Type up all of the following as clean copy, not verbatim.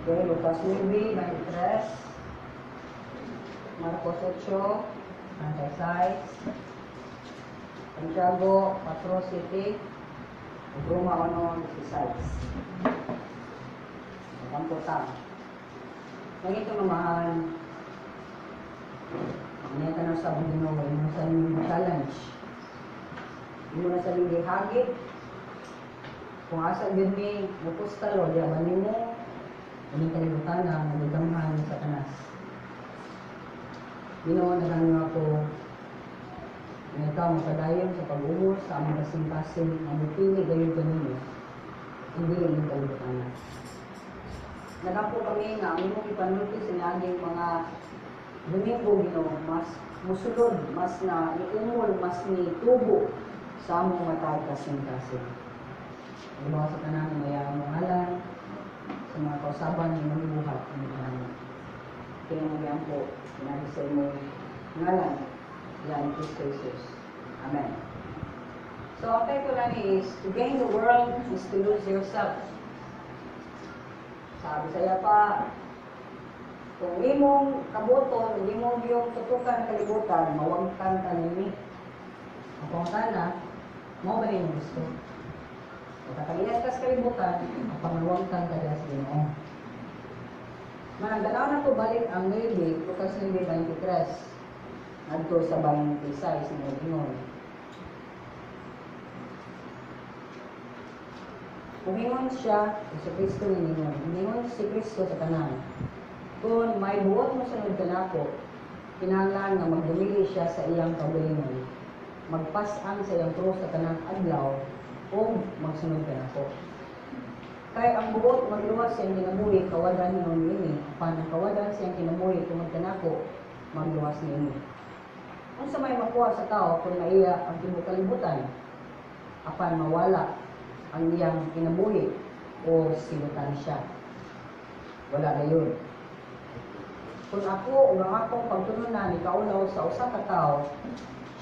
Okay, Lucas 9, 23. Marcos 8, 36. Santiago 4:7. Roma 1:16. Pangkotang. Ganito naman, ganito na sa Ginoo, mo sa inyong challenge. Mo na sa inyong hagit. Kung asa yun ni mupustalo, di aman mo, hindi kalibutan na nagdamhan sa Satanas. Ginoo na lang ako, na ikaw makadayon sa pag-uwos sa aming kasing-kasing, ang mupili gayon kanino, hindi yung kalibutan na. Nagapo kami nga, ang imong ipanulti sa naging mga Domingo, Ginoo, mas musulod, mas na iumol, mas ni tubo sa among matag kasing-kasing. Ibaw sa tanan mayang ngalan sa mga kausaban ng mga buhat ng tanan. Kaya mo po, sinabi sa imo ngalan, yan Kristo Jesus. Amen. So, ang title lang is, to gain the world is to lose yourself. Sabi saya pa, kung imong kabuton, imong yung tutukan kalibutan, mawagtan ka nini. Kung sana, mo ba rin gusto? Kung katagilas ka sa kalibutan, mawagtan ka dahil sa Ginoo. Managdalaw na po balik ang Nueve, Lucas 9:23, nandito sa 26 ng Ginoo. Umingon siya, si Kristo ningon. Umingon si Kristo sa tanan. Kung may buot mo sunod ka na ako, kinahanglan nga magdumili siya sa iyang kaugalingon. Magpas-ang sa iyang krus sa tanang adlaw, o magsunod ka na ako. Kaya ang buot magluwas siyang kinabuhi, kawadan nun ini. Apan ang kawadan siyang kinabuhi, tungod ka na ako, magluwas nini. Kung sa may makuha sa tao, kung naiya ang kalibutan, apan mawala ang iyang kinabuhi o silutan siya. Wala na yun. Kung ako o ang akong pagtununan ikaulaw sa usa ka tao,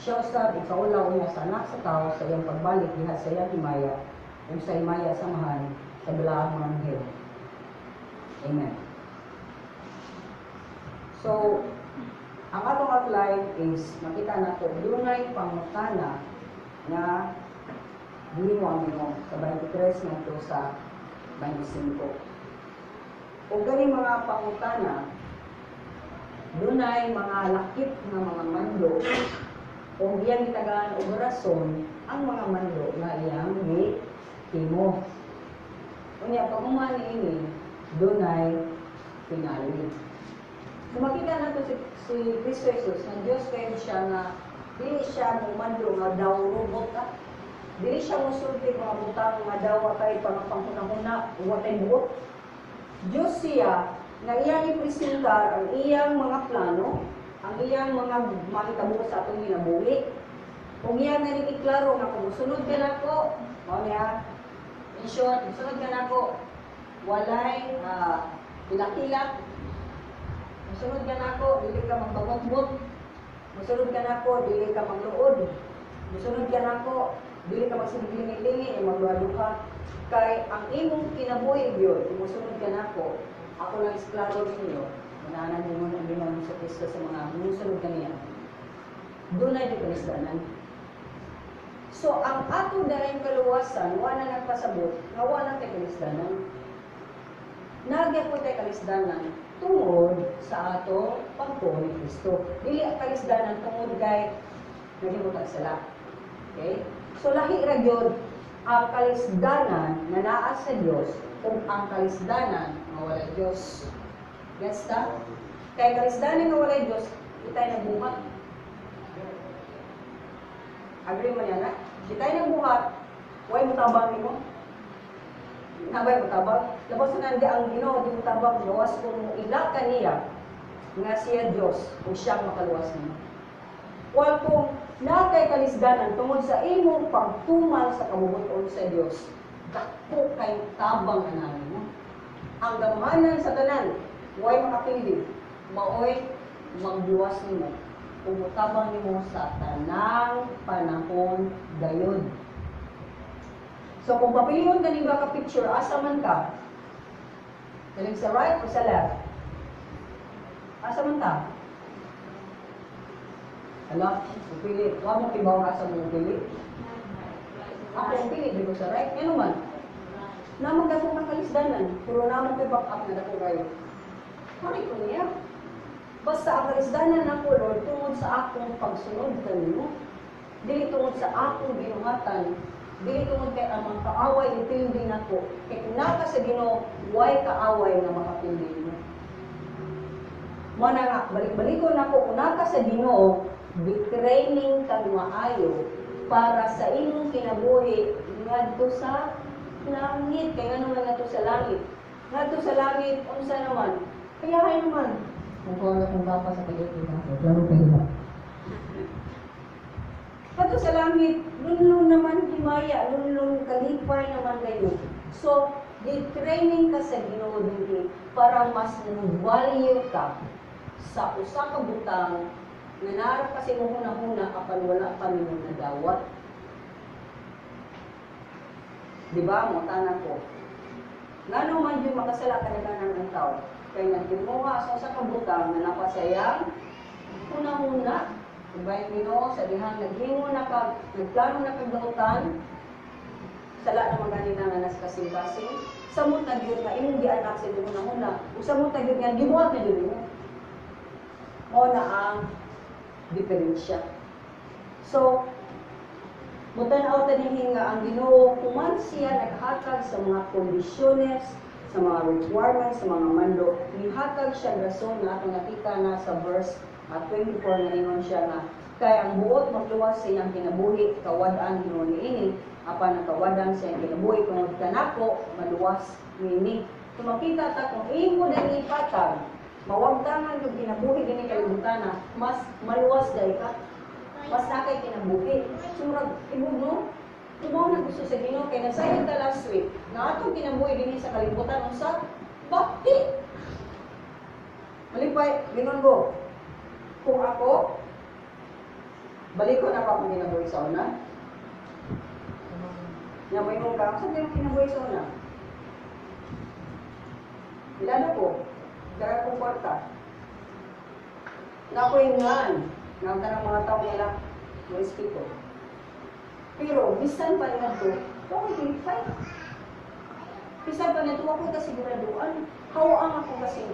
siya usab ikaulaw niya sa anak sa tao sa iyang pagbalik diha sa iyang himaya o sa himaya samahan sa balaang mga anghel. Amen. So, ang atong outline is makita nato dunay pangutana nga dili mo ang Ginoo sa 23 ngadto sa 25. O gani mga pangutana, dunay mga lakip nga mga mando o iyang gitagaan og rason ang mga mando nga iyang gihimo. Unya paghuman niini dunay pinali. So makita nato si Kristo Jesus nga Dios kay siya nga dili siya mo mando nga daw robot ka. Dili siya musulti mga butang nga daw kay pangpanghuna-huna watay buot. Diyos siya na iyang ipresentar ang iyang mga plano, ang iyang mga makitabo sa atong ginabuhi. Kung iyang nanikiklaro nga kung sunod ka nako, mao niya, in short, sunod ka nako, walay pilak-pilak. Sunod ka nako, dili ka magbangot-bot. Sunod ka nako, dili ka magluod. Sunod ka nako, dili ka magsilingi-lingi, magduha-duha. Kay ang imong kinabuhi yun, kung musunod ka nako, ako lang isklaro ninyo, mananan mo ang Ginoo sa Kristo sa mga musunod ka niya. Doon ay di kalisdanan. So, ang ato daring kaluwasan, wala nagpasabot, nga wala tayo kalisdanan. Nagya po tayo kalisdanan tungod sa ato pagtuo ni Kristo. Dili ang kalisdanan tungod kay nagimutag sila. Okay? So, lahi ra gyud ang kalisdanan na naa sa Dios kung ang kalisdanan nga wala Dios. Gets ta? Kay kalisdanan nga wala Dios, itay nagbuhat. Agree mo yan, ha? Itay nagbuhat, way mutabang nimo. Nabay mutabang. Tapos nandi ang Ginoo di mutabang, luwas kung ila kaniya nga siya Dios kung siyang makaluwas nimo. Wal kung na kay kalisdanan tungod sa imong pagtumal sa kabubuton sa Dios, dako kay tabang ananin mo. Ang gamanan sa tanan, way makapili, maoy magluwas nimo, umutabang nimo sa tanang panahon dayon. So kung papilion ka ka picture, asa man ka, Galing sa right o sa left? Asa man ta? Ala, pili. Huwag mo kibaw nga sa mong pili. Ako ang pili, di ko sa right. Ano man? Naman ka kung kalisdanan. Puro naman kay back up na ako kayo. Mari ko niya. Basta ang kalisdanan ako, Lord, tungod sa akong pagsunod kanino. Dili tungod sa akong ginuhatan. Dili tungod kay ang mga kaaway ipildi nako. Kay kung naka sa Ginoo, way kaaway na makapildi mo. Mo na nga, balik-balikon ako, kung naka sa Ginoo, bi-training kang maayo para sa imong kinabuhi ngadto sa langit. Kaya nga naman ngadto sa langit. Ngadto sa langit, unsa naman? Kaya hay naman. Kung wala kong bapa sa kalitin ako, laro kayo na. Ngadto sa langit, lunlun naman himaya, lunlun kalipay naman kayo. So, di-training ka sa Ginoo dinhi para mas value ka sa usa ka butang nga naarap kasi mo huna-huna apan wala pa nimo nadawat. Di ba? Mo tanan ko. Ngano man yung makasala kanaganan ng tao. Kaya nagdimuha sa usa ka butang na napasayang huna-huna. Diba yung Ginoo sa dihang naghimo na kag nagplano na kag dautan. Sala naman ganina nga nas kasing-kasing. Sa mo ta gyud nga imong gianak sa huna-huna. Usa mo ta gyud nga gibuhat na gyud mo. O na ang diferensya. So, mutanaw tanihin nga ang Ginoo kuman siya naghatag sa mga kondisyones, sa mga requirements, sa mga mando, nihatag siya rason na atong nakita na sa verse 24 na ingon siya nga kay ang buot magluwas sa iyang kinabuhi kawad-an Ginoo niini apan ang kawadan sa iyang kinabuhi tungod kanako maluwas niini. So makita ta kung imo dali ipatag mawagdangan yung kinabuhi din kalibutan na mas maluwas dahil ka mas nakay kinabuhi sumurag ibog mo tumaw na gusto sa Ginoo kay nagsayod ka last week na atong kinabuhi din sa kalibutan unsa bakti malipay gingon ko kung ako balik ko na pa akong kinabuhi sa una nga may mong ka saan yung kinabuhi sa una ilado ko kaya kong kwarta. Na ako'y ngan, ng mga tao nila, respeto. Pero, bisan pa nila ito, ako'y kilipay. Bisan pa nito, ako'y kasiguraduan. Hawaan ako kasi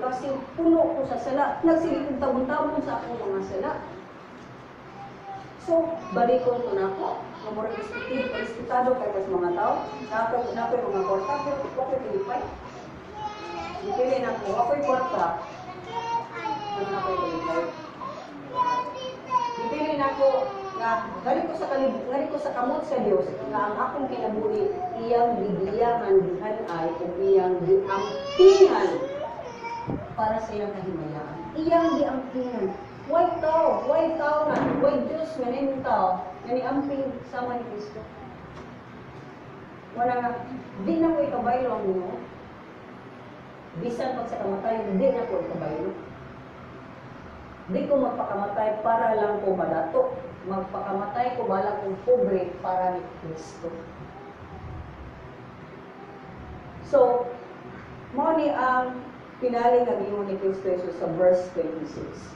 puno ko sa sala. Nagsilikong tabon-tabon sa akong mga sala. So, balikon ko na ako. Namura respetado kayo sa mga tao. Na ako'y mga kwarta, pero ako'y kilipay. Dipili na ko, ako'y kwarta. Ano na ako'y kalipay? Dipili na ko, nga, gali ko sa kamot sa Diyos, nga ang akong kinabuhi, iyang bibiyangan dihan ay, o iyang diampingan para sa iyang kahimayaan. Iyang diampingan. Why tao nga, why Diyos nga na yung tao, nga niamping sama ni Kristo. Wala nga, di na ko ikabaylo ang Ginoo. Bisan pag sa kamatay, hindi na ko ikabaylo. Di ko magpakamatay para lang ko madato. Magpakamatay ko bala kong pobre para ni Kristo. So, mo ni ang pinali nga gingon ni Kristo Jesus sa verse 26.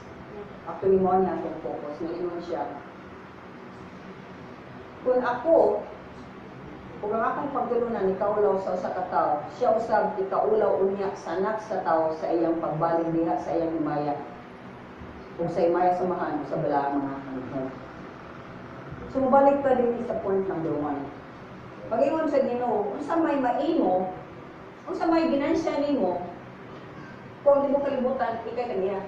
Actually, mo niya itong focus. Naingon siya. Kung ako, kung ang akong pagtulunan, ikaulaw sa usa ka tawo, siya usab ikaulaw unya sanak sa tawo sa iyang pagbalig diha sa iyang himaya. Kung sa himaya samahan sa balaang mga kanunod. So, mabalik pa din sa point number 1. Pag-ingon sa Ginoo, unsa may maimo, unsa may ginansya nimo, kung di mo kalibutan, ikay kaniya.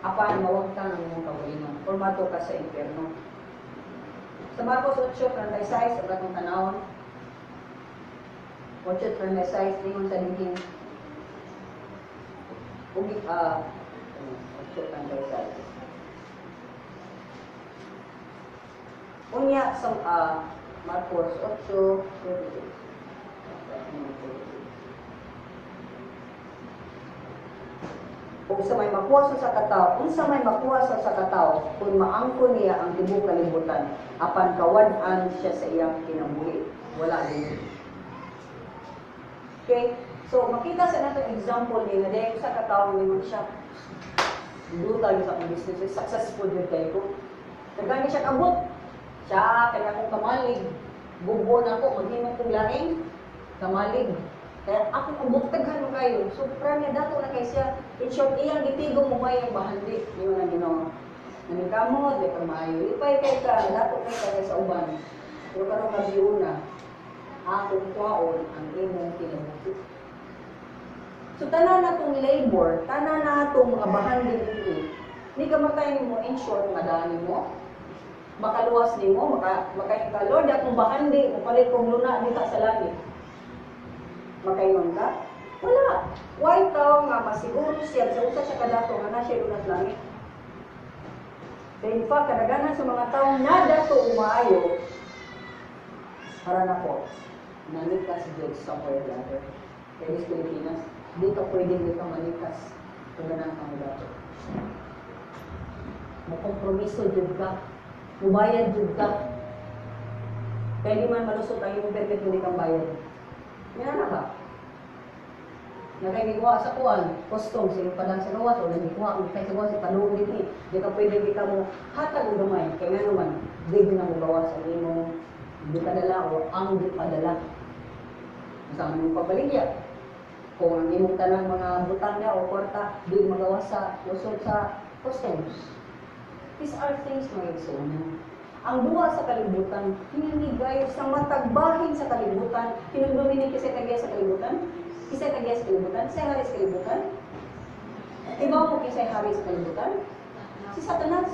Apan mawag ka ng imong kaulingon, or mato ka sa impyerno. Sa Marcos 8:36, sa batong tanawon, 8:36, ingon sa dinhing, 8:36. Unya sa Marcos 8:36. Kung sa may makuha sa kataw, unsa may makuha sa kataw, kung maangko niya ang tibuok kalibutan, apan kawad-an siya sa iyang kinabuhi. Wala din. Okay? So, makita sa nato example ni na dahil sa katawang ni siya. Dutal sa akong business, successful yun kayo ko. Nagkani siya kabot. Siya, kaya akong kamalig. Bubo na ako, maghimong kong laing. Kamalig. Kaya akong kabutaghan mo kayo. So, niya dato na kayo siya. In short, iyang gitigo mo may yung bahandi. Yun ang ginawa. Naningkamot, di ka maayo. Ipay kay ka, dato kay ka sa uban. Pero karong nabiuna, akong kwaon ang imong kinabuhi. So, tanan na itong labor, tanan na itong mga bahandi dito, hindi ka matay mo, in short, madani mo, makaluwas ni mo, makain ka, Lord, akong bahandi, mapalit kong luna dito sa langit. Makaingon ka? Wala. Why tao nga masiguro siya, sa usa siya kadato, nga na siya lunas langit. In fact, kadaganan sa mga taong na dato umaayo, para na po, nanikas Diyos somewhere later. Kaya sa Pilipinas, dito pwede dito manikas kung ganang kamo dato. Makompromiso dyan ka, mubayad dyan ka. Kaya di man malusot ang iyong permit kung di kang bayad. Yan na ba? Nakikikuha sa kuwan, custom, siling padang sa gawas, o nagikuha, kung kaya sa gawas, panuod din di ka pwede di ka mo hatag o gamay. Kaya nga naman, di na mo gawas ang imong di padala o ang di padala. Masama mong pabaligya. Kung ang imong tanang mga butang niya o kwarta, di magawa sa lusod sa customs. These are things mga igsunan. Ang duwa sa kalibutan, hinimigay sa matagbahin sa kalibutan. Hinumdumi ni kisay kagaya sa kalibutan? Kisay kagaya sa kalibutan? Kisay hari sa kalibutan? Iba mo kisay hari sa kalibutan? Si Satanas.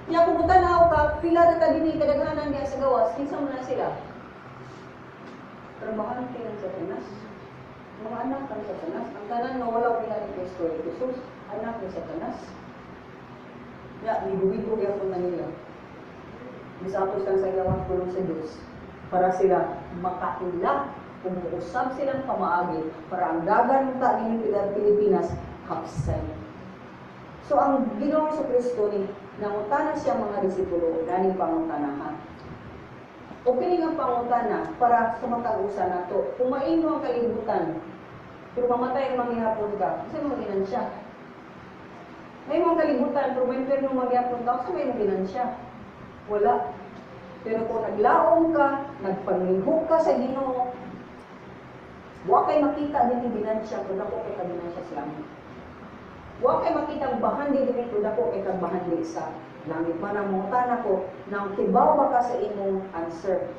Kaya kung butanaw ka, pila na ka din kadaghanan niya sa gawas, kinsa mo na sila? Trabahan kayo ng Satanas. Mga anak ng Satanas. Ang tanan na wala pila ni Kristo Jesus, anak ni Satanas. Ya, libu-libu yung po nila. Bisapos kang sa iyawan tulong sa Diyos para sila makailak kung usab silang pamaagi para ang dagan ta ng Pilipinas hapsay. So ang Ginoong sa Kristo ni nangutana siya mga disipulo ganing pangutanahan. O kini nga pangutana para sa matag-usa nato. Kung maino ang kalibutan, pero mamatay ang manghihapon ka, kasi mga ginansya. May mga kalibutan, pero may perno manghihapon ka, kasi may mga ginansya. Wala. Pero kung naglaong ka, nagpanglingho ka sa Ginoo, wa kay makita din yung ginansya, kung ako kay kaginansya sa langit. Wa kay makita ang bahandi din kung ako kay kagbahandi sa langit. Manang mungutana ko, nang tibaw ba ka sa imong answer?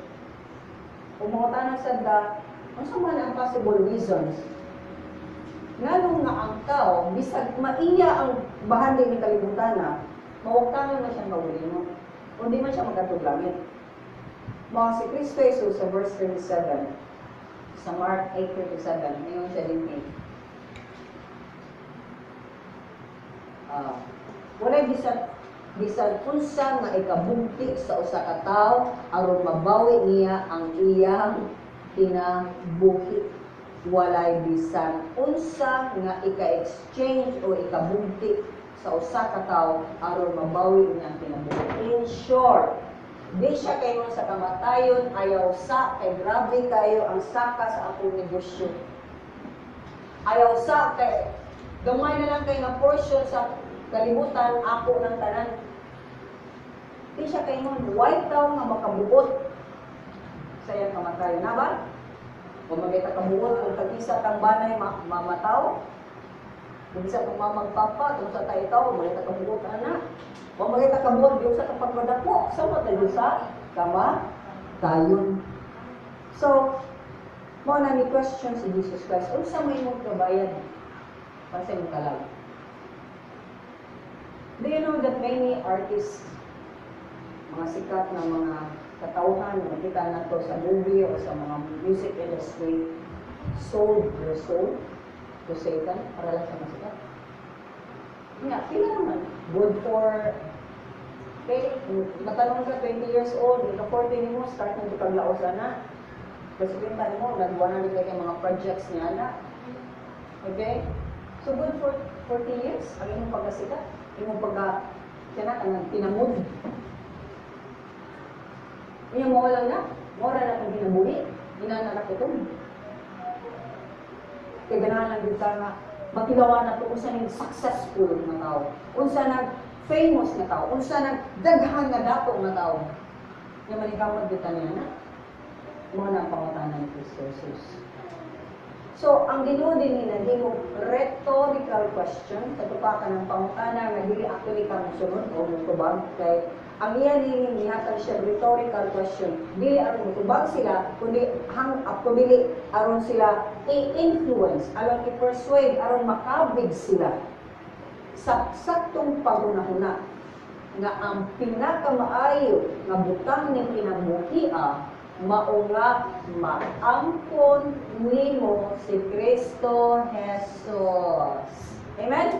Kung mungutana sa da, ano man ang possible reasons? Nganong nga ang tao, bisag maiya ang bahandi ni kalibutan na, mawagtangan na siyang mawulino. Kung di man siya magkatog langit. Mga si Kristo Jesus sa verse 37, sa Mark 8:37, ngayon siya din walay bisan unsa nga ikabungti sa usa ka tawo aron mabawi niya ang iyang kinabuhi. Walay bisan unsa nga ika-exchange o ikabungti sa usa ka tawo aron mabawi niya ang kinabuhi. In short, di siya kayo sa kamatayon, ayaw sa, kay grabe kayo ang saka sa akong negosyo. Ayaw sa, kay gamay na lang kayo na portion sa kalibutan, ako ng tanan. Di siya kayo white tao nga makabuot sa iyang kamatayon. Na ba? Kung magkita kabuot, kung tag-isa kang banay mamataw, kung isa kang mamagpapa, kung sa tayo tao, magkita kabuot, anak. Kung magkita kabuot, yung sa kapagmadako, sa matayo sa kamatayon. So, mo na ni question si Jesus Christ, unsa may mong kabayan para sa imong kalag? Do you know that many artists, mga sikat na mga katauhan, nakita na to sa movie o sa mga music industry, sold their soul to Satan para lang sa masikat? Nga, pila naman. Good for, okay, matanong ka, 20 years old, ito 40 mo, start na ito paglaos na. Kasi pintan mo, nagawa na nila yung mga projects niya na. Okay? So good for 40 years, ang inyong pagkasikat, inyong pinamod. Inyong mawala na, mawala na kung ginabuhi, ginananak ito. Kaya ganahan lang dito nga, makilawan na ito, unsa nang successful na tao, unsa nang famous na tao, unsa nang daghan na dato na tao. Yung manikamod dito niya na, mga na ang pangutanan ni Kristo Jesus. So, ang Ginoo din ni mo rhetorical question sa tupakan ng pangutana nga dili actually ka musunod o mutubag kay ang iya ni nihatag siya rhetorical question. Dili aron mutubag sila kundi kundi aron sila i-influence, aron i-persuade, aron makabig sila sa saktong pagunahuna nga ang pinakamaayo nga butang ni kinabuhia mao nga maampon nimo si Kristo Jesus. Amen?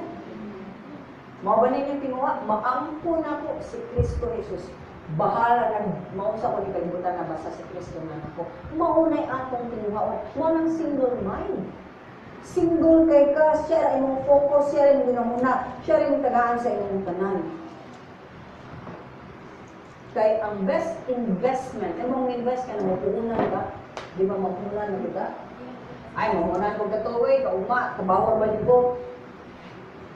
Mao ba ninyo tinguha? Maampon ako si Kristo Jesus. Bahala na mausa ko ni kalibutan na basta si Kristo na ako. Maunay akong tinguha. Mo nang single mind. Single kay ka, siya rin imong focus, siya rin ginamuna, siya rin tagaan sa imong tanan. Kay ang best investment, mong invest ka na mapuunan ka, di ba mapuunan na kita? Ay, mapuunan ko katuloy, kauma, trabaho ba ko?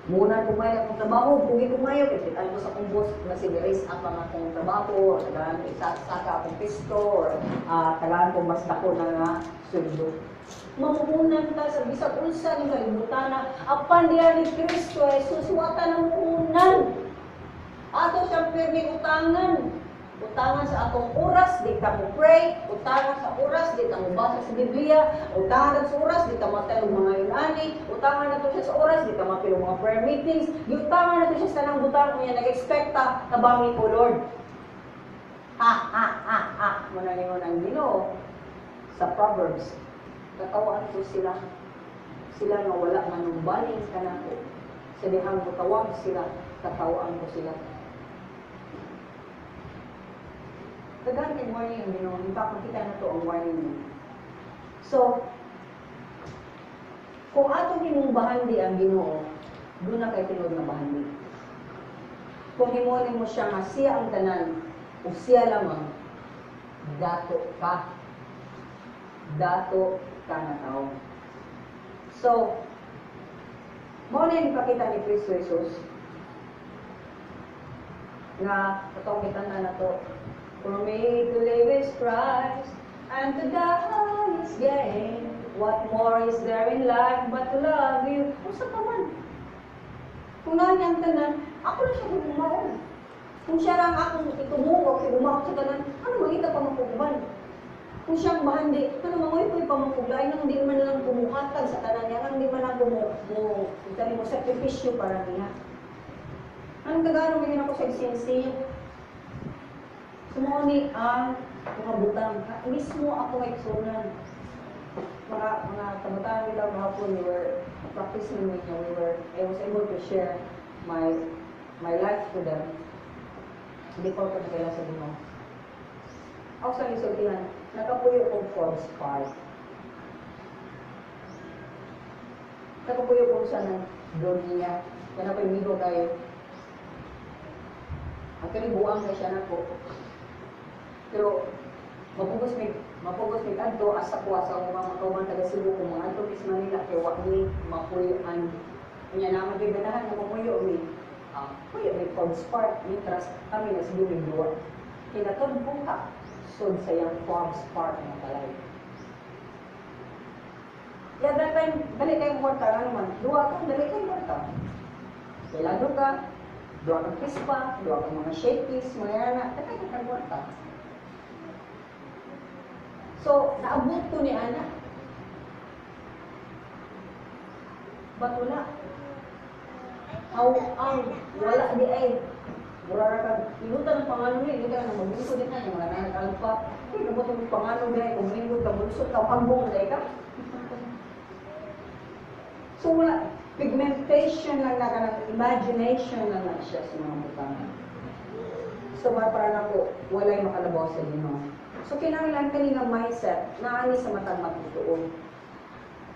Muna kumayo akong trabaho, pugi kumayo, kasi tayo ko sa kong boss, na sige-raise up ang akong trabaho, or tagaan ko isasaka akong pisto, or tagaan ko mas dako na nga sundo. Mapuunan ka sa bisag unsa ni kalibutan na apan diya ni Kristo Jesus, wata ng unan. Ato siyang pirmi utangan. Utangan sa atong oras, di ka mo pray. Utangan sa oras, di ka mo basa sa Biblia. Utangan sa oras, di ka matalong mga yunani. Utangan na to siya sa oras, di ka mapilong mga prayer meetings. Utangan na to siya sa tanang butang kung yan nag-expecta na bangi ko, Lord. Muna ninyo ng Ginoo sa Proverbs. Katawaan ko sila. Sila nga wala manumbaling ka na ko. Sa dihang butawag sila, katawaan ko sila. Dagan kay warning ang Ginoo. In fact, makita na to ang warning niya. So, kung atong himong bahandi ang Ginoo, doon na kay tinod na bahandi. Kung himunin mo siya nga siya ang tanan, o siya lamang, dato ka. Dato ka na tao. So, mo na yung ipakita ni Kristo Jesus nga katong kita na to. For me to live is Christ, and to die is gain. What more is there in life but to love you? Kung sa taman. Kung nga niyang tanan, ako na siya gumawa. Kung siya lang akong itumuok, gumawa sa tanan, ano magita pa mapuguban? Kung siyang bahandi, ano mangoy-poy pa mapuglain, nang hindi man lang bumuhatag sa tanan niya, nang hindi man lang mo sakripisyo para niya. Anong kagano may ako sa isinsiyo? Sumuni ang mga butang. Mismo ako ay sunan. Mga kabataan nila mahapon, we were practicing with them. I was able to share my life to them. Hindi ko nakila sa Ginoo. Ako sa isultihan, nakapuyo kong Forbes 5. Nakapuyo kong sa ng doon niya. Kaya na pimigo kayo. Ang kanibuang na siya na po. Pero, mapugos may adto, asa ko sa mga makauman taga Cebu, kung mga adto is Manila, kaya wak ni mapuyuan. Kanya naman yung ganahan na mapuyo mi. Puyo may Forbes Park, mitras, kami na Cebu may duwa. Kinatod po ka, sod sa yung Forbes Park na talay. Kaya dali kayong morta, ano man, duwa ka, dali kayong morta. Kailan ka, duwa kang kispa, duwa kang mga shakies, mga yana, dali kayong morta. So, naabot ko ni Ana. Ba't wala? Ang wala di ay. Murara ka, inutan ng pangano niya, hindi ka na magbulso din na, yung mga nanag-alpa. Hindi ka mo itong pangano niya, kung lingkod ka, bulso ka, pambong na ka. So, wala. Pigmentation lang na ka, imagination lang na siya sa mga butangan. So, para na po, wala'y makalabaw sa Ginoo. So, kinahanglan kanina mindset na ani sa matang matutuon.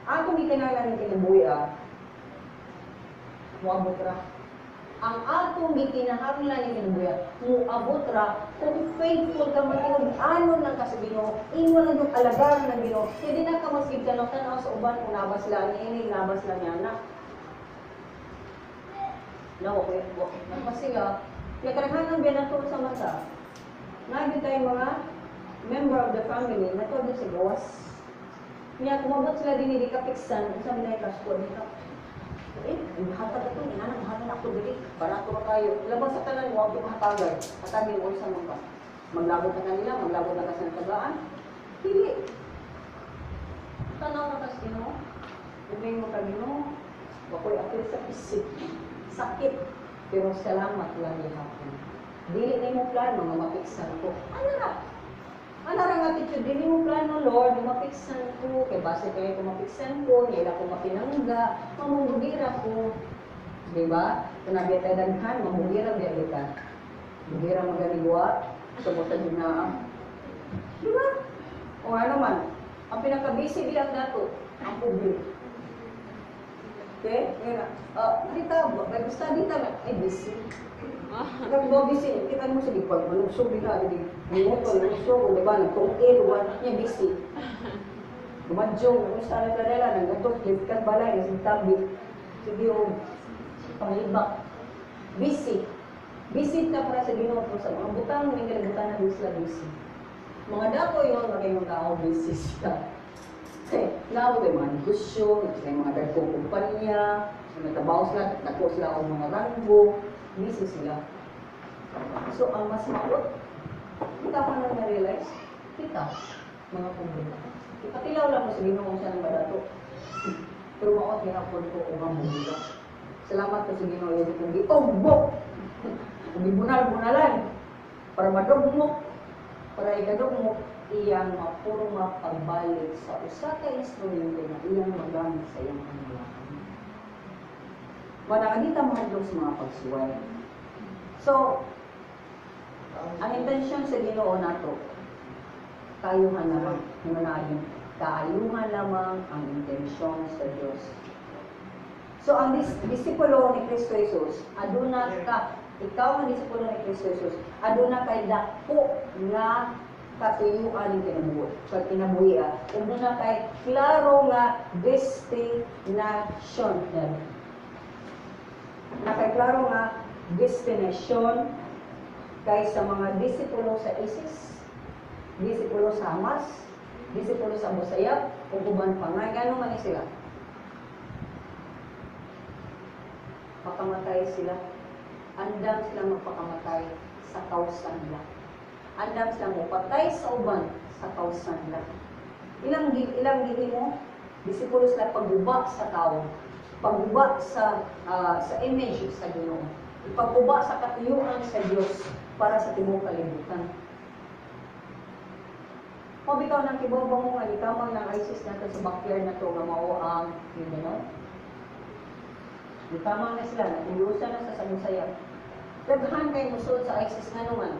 Atong ikinahanglan ng kinabuhi, muabot ra. ang atong gikinahanglan ni Ginoo muabot ra kung faithful ka man ano lang ka sa Ginoo, imo lang yung alagaan ng Ginoo. Hindi na ka magkita tanaw sa uban kung nabas lang ini, nabas lang yan na. No, okay. Nagpasiga. Kaya kadaghan ng binato sa mata. Nagin tayo mga member of the family na to sa gawas. Kaya kumabot sila din hindi kapiksan, sabi na yung kasko dito. Hatag ito, inanang ako dili. Barato ka kayo. Labas sa tanan mo, ako mahatagan. Hatagin mo sa mga. Maglabot na kanila, maglabot na kasi ng tagaan. Hindi. Tanaw na kasi Ginoo. Buming mo ka Ginoo. Bakoy apil sa isip. Sakit. Pero salamat lang hapon. Dili na mo plano, mga mapiksan ko. Ano na? Ano ang attitude? Dili mo plano, Lord, mapiksan ko. Kaya base kayo kung mapiksan ko, nila ko mapinangga, mamugira ko. Diba? Kung nabiyat ay daghan, mamugira biya kita. Mugira maganigwa, subutan din na. Diba? O ano man, ang pinaka-busy bilang dato, ang public. Okay? Dita, may gusto dita na, ay busy. Kapag mo busy, kita mo sige, pag manusog nila, minuto, manusog, diba, nagtungkil, niya busy. Gumadyong, gusto na kanila, naggatong, liftkan balay, nasintabi. Sige, panglibak. Busy. Busy ka para sa Ginoo sa mga butang, may kalibutan na sila busy. Mga dako yun, magayong tao, busy sila. Kasi, naawag ay mga negosyo, mga dagkong kumpanya, nagtabaw sila, nagko sila o mga ranggo, busy sila. So, ang mas maot, kita pa na na-realize, kita, mga kumpanya. Ipatilaw lang mo sa Ginoo siya ng badato. Pero maot, hinapon ko, umang bumila. Salamat ko sa Ginoo, yun kong gi-ogbok. Kung bunal-bunalan, para madugmok, para ikadugmok, iyang mapuro mapagbalik sa usa ka instrumento na iyang magamit sa iyang panglakan. Manakadita mahadlok sa mga pagsuway. So, ang intensyon sa Ginoo nato, kayuhan lamang, manayon, kayuhan lamang ang intensyon sa Diyos. So, ang disipulo ni Kristo Jesus, aduna ka, ikaw ang disipulo ni Kristo Jesus, aduna kay dako nga katuyuan ng kinabuhi. Aduna kay klaro nga destination. Nakay-klaro nga destination kay sa mga disipulo sa ISIS, disipulo sa Hamas, disipulo sa Busayap, o uban pa nga. Gano'n man sila? Makamatay sila. Andam sila magpakamatay sa kausan nila. Andam sila mapatay sa uban sa kausan nila. Ilang gini mo? Disipulo sila pagguba sa tao. Pagguba sa image sa Ginoo. Pagguba sa katuyuan sa Diyos para sa tibuok kalibutan. Pabitaw ng kibabaw mo nga, ikamang ng ISIS natin sa backyard na to, nga mao ang, yun gano'n. Ikamang na sila, natilusan na sa Sagusayap. Daghan kayo musod sa ISIS nga naman.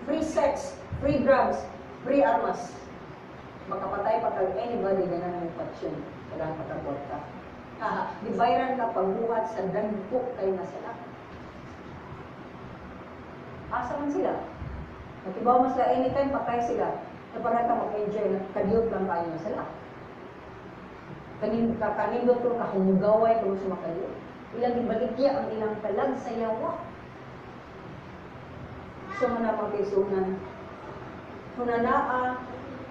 Free sex, free drugs, free armas. Makapatay pa kag anybody na nang patsyon. Kailangan patagwat ka. Dibayran ka pagbuhat sa dagpo kayo na sila. Asa man sila? Natibaw mo sila anytime, patay sila. Na para ka mag-enjoy, kadiyot lang kayo na sila. Kanindot ko, kahumugaway kung sa makadiyot. Ilang ibaligya ang ilang kalag sa yawa. So, muna magkaisunan. Hunanaa,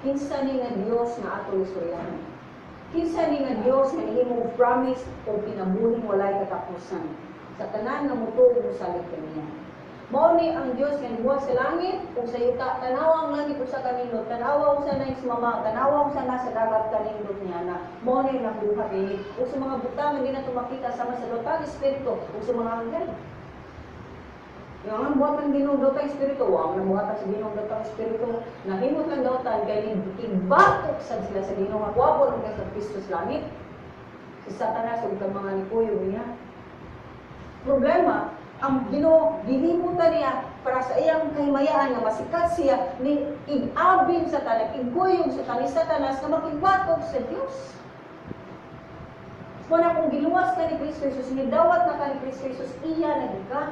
kinsa ni nga Diyos na atong istoryahan. Kinsa ni nga Diyos na ihimong promise o pinabuhin walay katapusan. Sa tanan na mutuo mo salit kaniya. Mao ni ang Diyos nga nibuhat sa langit ug sa yuta, tanawa ang langit usa kanindot, tanawa usa na is mama, tanawa usa na sa dagat kanindot niya na. Mao ni nabuhat ini ug sa mga butang hindi na tumakita sama sa dotang espiritu ug sa mga anghel. Yung ang buhatan Ginoo dotang espiritu, ang nabuhatan sa Ginoo dotang espiritu, nahimot ang dotan kay ibatok sad sila sa Ginoo nga kuwabon ang sa Kristo sa langit. Si Satanas ug mga nipuyo niya. Problema, ang Ginoo gilimutan niya para sa iyang kahimayaan nga masikat siya ni igabin sa tanan, iguyog sa tanan Satanas nga makigbatok sa Dios. Muna kung giluwas ka ni Kristo Jesus, nidawat na ka ni Kristo Jesus, iya na ka.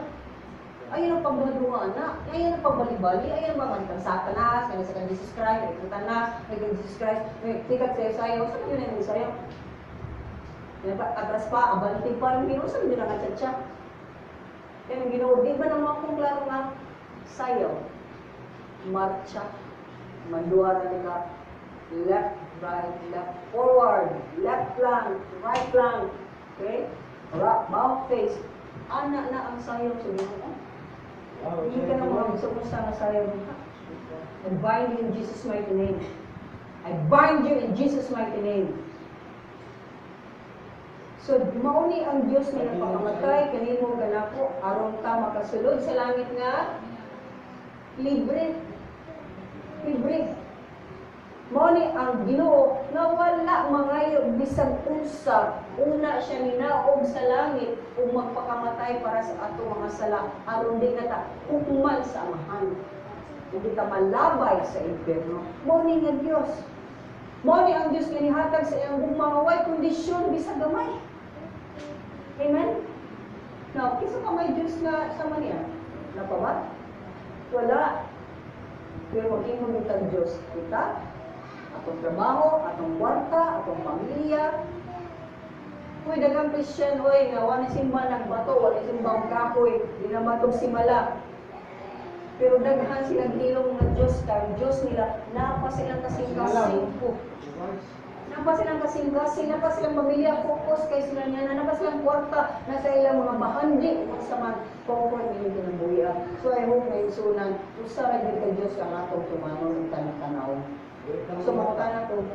Ayun ang pagbaduha na, ayun ang pagbali-bali, ayun ang mga Satanas, kaya sa Jesus Christ, Satanas, Jesus Christ, tikat sa'yo sayo, saan yun ang sayo? Atras pa, abanting pa rin Ginoo, saan yun ang atsatsya? Kaya ang Ginoo, di ba naman kung klaro nga sayo? Marcha, manduha na nila, left, right, left, forward, left flank, right flank, okay? Mouth face, ana na ang sayo sa Ginoo. Hindi ka na magsumusta na sayo mo. I bind you in Jesus' mighty name. I bind you in Jesus' mighty name. So, mauni ang Diyos na nagpakamatay, kanino ganako, aron ka makasulod sa langit nga, libre. Libre. Mauni ang Ginoo nga wala mangayo bisag unsa, una siya ninaog sa langit ug magpakamatay para sa ato mga sala, aron di na ta hukuman sa amahan. Hindi ta malabay sa impierno. Mauni nga Dios. Mauni ang Dios nga nihatag sa iyang mga way kondisyon bisag gamay. Amen? Now, kisa ka may Diyos na sama niya? Napabat? Wala. Pero mag-imong itang Diyos. Kita, atong trabaho, atong kwarta, atong pamilya. Uy, dagang Christian, uy, nga wala simba ng bato, wala simba ang kahoy, di na matog simala. Pero daghan silang ilong ng Diyos, kaya Diyos nila, napa silang kasing-kasing po. Napa silang kasing-kasing, napa silang pamilya, focus kay sila niya, napa silang kwarta, nasa ilang mga bahandi, kung sa man, comfort nila ng buya. So I hope na isunan, usaray din kay Diyos ang atong tumanon ng tanang-tanaw. So makutan ko,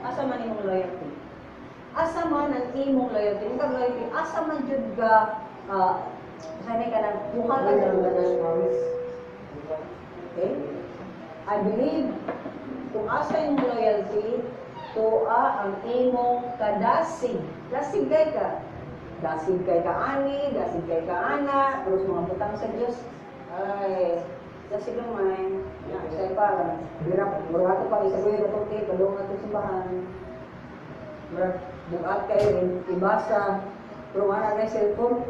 asa man imong loyalty? Asa man ang imong loyalty? Yung kag-loyalty, asa man jud ka, sanay ka ng mukha ka ng ganas. Okay? I believe, kung asa yung loyalty, tuwa ang imong kadasig. Dasig kay ka. Dasig kay ka ani, dasig kay ka ana, terus mga butang sa Diyos. Ay, dasig naman. Saya pa, birap, murato pa, isa ko yung batote, padong natin simbahan. Bukat kayo rin, ibasa, pero wala na cellphone.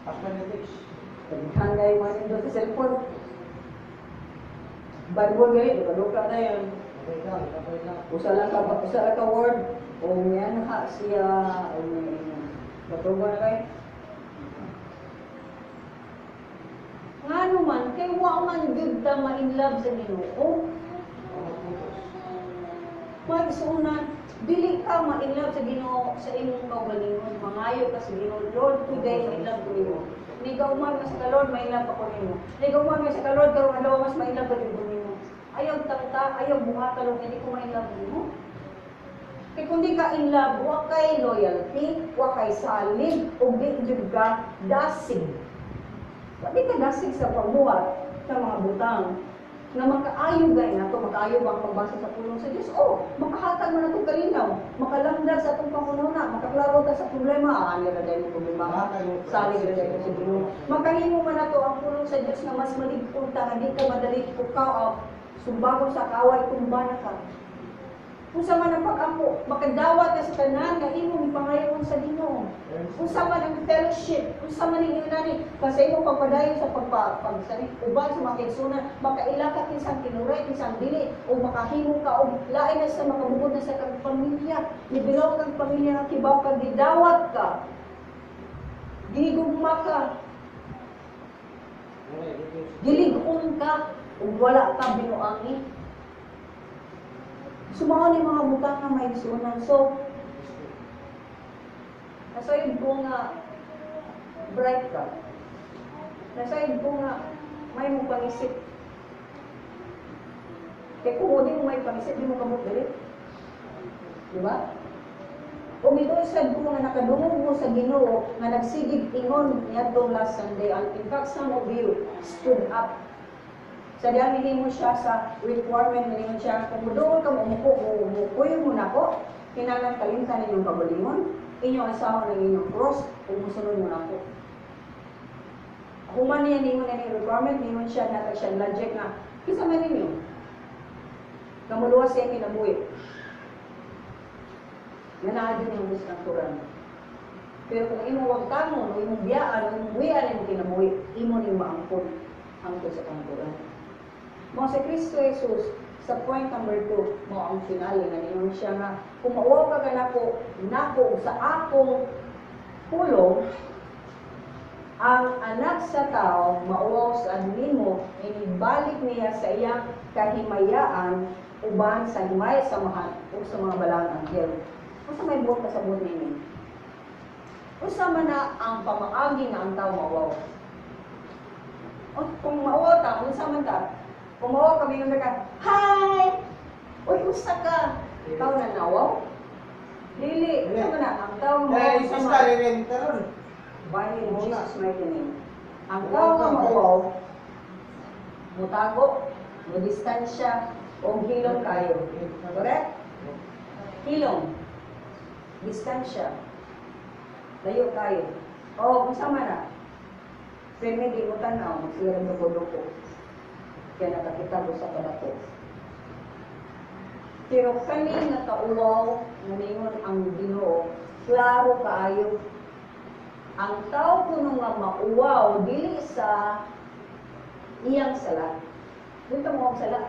Pagkaan kayo mga nindot sa cellphone. Bible ganit, ikaluka na yun. Usa lang ka word, o yan ha siya, o matubo na kayo. Nga naman, kay wa man good ta ma-inlove sa Ginoo. Maigsunan, dili ka ma-inlove sa Ginoo sa imong kaugalingon. Mangayo ka sa Ginoo, Lord, today ma-inlove ko nimo. Ligaw man ka sa Lord, ma-inlove ako nimo. Ligaw man ka sa Lord, karon adlaw mas ma-inlove ko nimo. Ayaw tangta, ayaw buhata lang, hindi ko ma-inlove nimo. Kaya kung di ka in love, wa kay loyalty, wa kay salig, o di jud ka dasig. Di ka dasig sa pagbuhat sa mga butang na makaayo gay na to, makaayo bang pagbasa sa pulong sa Diyos? Oh, makahatag mo na itong kalinaw, makalamdag sa itong pangununa, makaklaro ka sa problema, ano na dahil yung problema, salig na dahil sa Ginoo. Makahimo man na to ang pulong sa Diyos na mas maligpunta, na di ka madalit pukaw, sumbagong sa kaway, tumba na ka. Kung sa man ang pag-ampo, makadawat ka sa tanan, nga imong ipangayon sa Ginoo. Kung sa man ang fellowship, kung sa man ang inani, kasi imong pagpadayon sa pagsalit, uban sa mga kigsunan, makailaka kinsang kinuray, kinsang dili, o makahimo ka, o lain na sa makabukod na sa kang pamilya, nibilaw kang pamilya na kibaw ka, didawat ka, gigugma ka, gilig-on ka, o wala ka binuangi. Sumaon yung mga butang na may sunan. So, nasayod ko nga bright ka. Nasayod ko nga may mong pangisip. Kaya kung hindi mo may pangisip, di mo kamot galit. Diba? Kung ito sad ko nga nakadungog mo sa Ginoo, nga nagsigig ingon niya itong last Sunday, in fact, some of you stood up. Sa diyan mo siya sa requirement, mo siya, kung doon ka umukuyo mo na ko, kinanang kalimtan ninyong kabalingon, inyong asawa ng inyong cross, kung musunod mo na ko. Kung man niya ninyo na yung requirement, ninyo siya natag siya logic na, kisa man ninyo, kamuluwas siya kinabuhi. Ganahan din yung diskaturan. Pero kung imo wag kamo, o imong biyaan, o imong buyan, imong kinabuhi, imo ni maangkon angkon sa kanturan. Mo si Kristo Jesus, sa point number 2, mo ang finale nga ningon siya nga, kung mauwaw ka nako sa akong pulong, ang anak sa tao, mauwaw sa nimo, inibalik niya sa iyang kahimayaan, uban sa himay samahan o sa mga balang anghel. Kung may buot ka sa buot ninyo, usa man na ang pamaagi nga ang tao mauwaw. O kung mauwaw ta, unsa man ta? Kung mauwaw kami nga ka, hi! Uy, usa ka! Tao na nawaw? Dili, usa man na ang tao mauwaw sa mga by in Jesus' mighty name. Ang tao nga mauwaw, mutago, mudistansya, o hilong kayo. Correct? Hilong. Distansya. Layo kayo. O, kung sama na, premi di mo tanaw, magsirang duko-duko. Kaya nakakita ko sa padato. Pero kami nga kauwaw, ngayon ang Ginoo, klaro kaayo. Ang tao kuno nga mauwaw, dili sa iyang sala. Dito mo ang sala.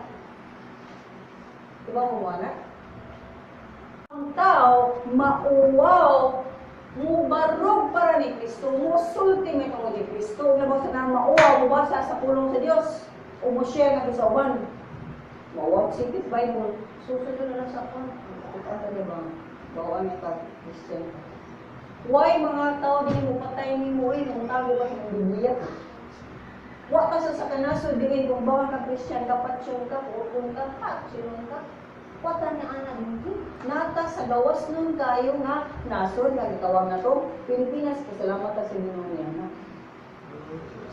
Diba mo na? Ang tao, mauwaw, mubarog para ni Kristo, musulti may tungo ni Kristo, labang sa nang mauwaw, mubasa sa pulong sa Dios, o mo share nga sa uban. Mauwaw, sikit Bible, susunod na lang sa akin. Ito diba? Bawaan ito, Christian. Why mga tao din mo patay ni mo kung tago ka sa Biblia? Wa ka sa sakanaso din kung bawang ka Christian ka, patsyon ka, putong ka, sinong ka. Wata na anak mo. Nata sa gawas nun kayo nga nasod, nagkawag na to, Pilipinas, pasalamat sa sinunong niya na.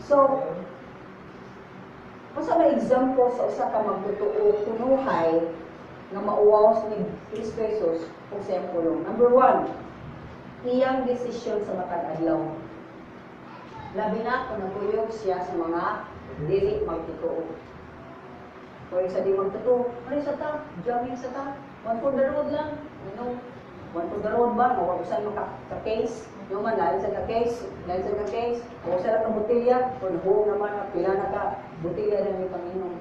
So, kung sa may example sa usa ka magtutuo, kunuhay, nga mauwaw ni Cristo Jesus, kung sa iyang pulong. Number 1, iyang desisyon sa matag adlaw. Labi na kung naguyog siya sa mga dili magtutuo. Kung isa di magtutuo, ano sa ta? Jogging sa ta? One for the road lang. One for the road ba? Mawagusan mo ka-case. Yung man, lain sa ka-case. Lain sa ka-case. O sa lang ka-butilya. Kung nabuong naman, pila na ka. Butilya na yung Panginoon.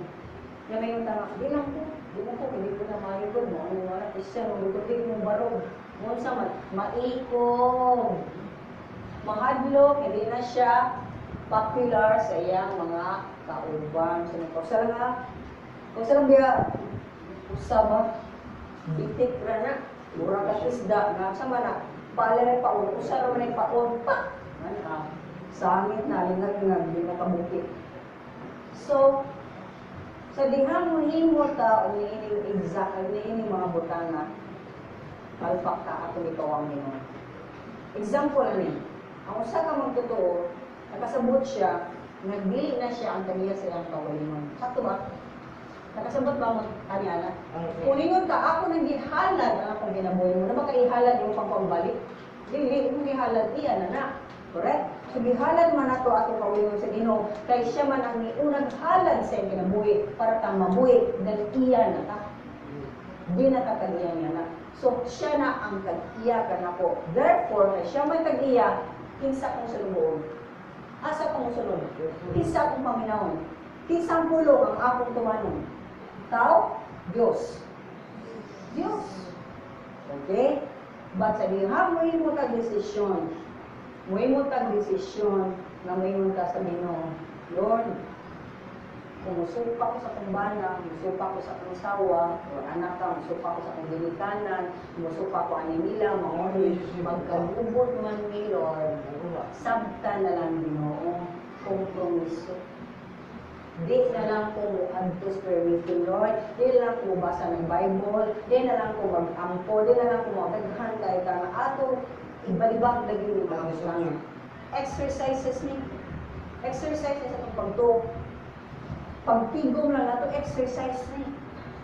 Yan may yung tanga. Di lang po. Di lang po. Hindi ko na maikod mo. Ano yung anak? Isa, mabutulig mong barog. Ngun sa man, maikog. Mahadlok, hindi na siya popular sa iyang mga kauban. Sa nga, kung saan biya, usaba, bitik na na, murang katisda, nga sama na, pala pa paun, usara man ay paun, pa! Sangit na, linag-linag, di makabukit. So, sa dihang mahimo ta, niining exact, niining mga butana, palpak ka, ato ikaw ang Ginoo. Example ni, ang usa ka magtotoo, nakasabot siya, nagdili na siya ang kaniya sa iyang kawalingon. Sakto ba? Nakasabot ba mo kanya na? Kung ningon ka, ako nang gihalad ang akong ginabuhi mo, na baka ihalad yung pagpambalik? Dili, mo gihalad iya na na. Correct? So, gihalad man ato atong kawalingon sa Ginoo, kay siya man ang niunang halad sa iyang ginabuhi, para tang mabuhi, dan iya na ta. Di na katagiyan niya na. So, siya na ang tag-iya ka na po. Therefore, kay siya may tag-iya, kinsa kong salubuon. Asa kong sunod? Kinsa kong paminahon. Kinsang pulong ang akong tumanong. Tao? Diyos. Diyos. Okay? But sa dihang mo yung tag-desisyon, na may ka sa Ginoo, Lord, kung musupa ko sa kumbana, musupa ko sa kansawa, o anak ka, musupa ko sa kagilikanan, musupa ko animila, maunod, magkabubot man ni Lord, sabta na lang Ginoo, kompromiso. Di na lang ko adto spiritual Lord, di na lang ko basa ng Bible, di na lang ko mag-ampo, di na lang ko magdaghan kay ka na ato ibalibag lagi ni Bangsa. Exercises ni. Exercises sa pagtuo. Pagtigom lang nato exercise ni.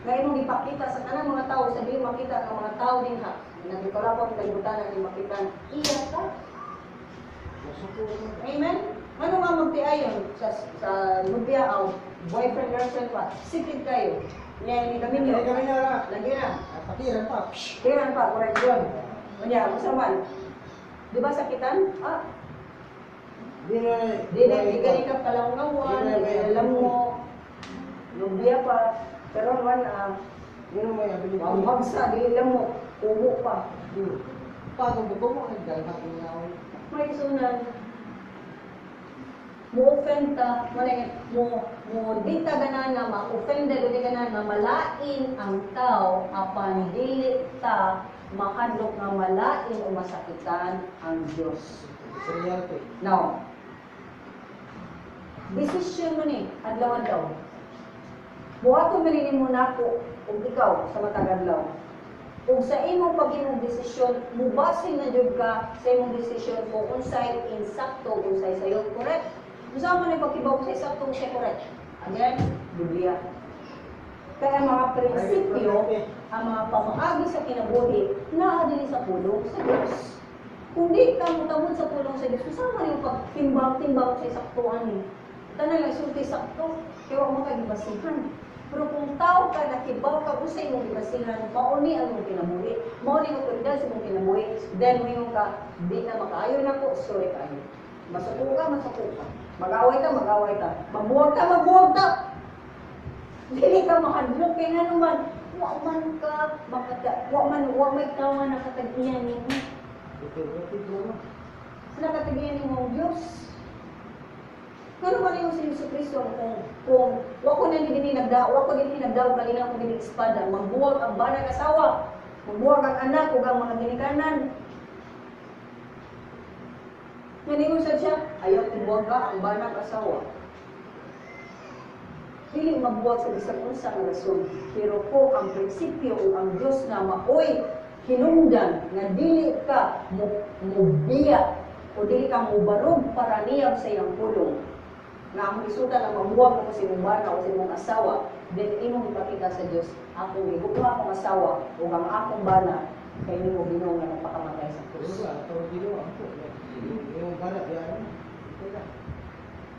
Ngayon mong ipakita sa kanang mga tao, sa di makita ang mga tao din ha. Nagkalapot kay butanan ni makita. Iya ka. Amen. Ano nga magtiayon sa lubya o boyfriend, girlfriend pa? Sikit kayo. Yan, kami nyo. Lagi na. Patiran pa. Patiran pa, correct yun. Kanya, masaman. Di ba sakitan? Di na Di gani ka kalangawan, alam mo, lumbia pa. Pero naman, Di na may ability. ang magsa, di alam mo, kubo pa. Pagod ko mo, nagdalhat niya ako. May sunan. Mo-offend ta, mo di ta ganan nga ma-offended, di ganan nga malain ang tao, apan dili ta makadlok nga malain o masakitan ang Diyos. Sa reality. Now, decision mo ni, adlaw-adlaw. Buhato maninin mo na ako, ug ikaw sa matag adlaw. Ug sa imong pag-imong desisyon, mubasin na jud ka sa imong desisyon kung unsay insakto, unsay sayo correct. Unsa man ang pagkibaw sa insakto, unsay correct. Again, Biblia. Kaya mga prinsipyo, ang mga pamaagi sa kinabuhi, naa din sa pulong sa Diyos. Kung di ka mutamod sa pulong sa Diyos, unsa man yung pagtimbang-timbang sa insaktuan ni? Tanan lang sulti sakto, kaya wa makagibasihan. Pero kung tao ka, nakibaw ka, usay mong ibasihan, mauni ang mong kinabuhi, mauni ang otoridad sa mong kinabuhi, then mayroon ka, di na makaayon ako, sorry kayo. Masuko ka, masuko ka. Mag-away ka, mag-away ka. Magbuwag ka, magbuwag ka. Dili ka makadlok, kaya nga naman, wa may kawan na katagiyan niyo. Nakatagiyan niyo ang Diyos. Ano ba yung si Yesu Cristo kung wako na din hinagdaw kalina ko din espada, magbuwag ang banag asawa, magbuwag ang anak ug ang mga ginikanan. Naningon siya, ayaw magbuwag ka ang banag asawa. Dili magbuwag sa bisag unsa nga rason, pero po ang prinsipyo o ang Dios na maoy hinungdan nga dili ka mubiya o dili ka mubarog para niyab sa iyang pulong. Nga ang isuta lang mabuwag mo si mong bana o si mong asawa, then imong ipakita sa Diyos, akong giguha akong asawa o ang akong bana, kay nimo Ginoo nga napakamatay sa krus.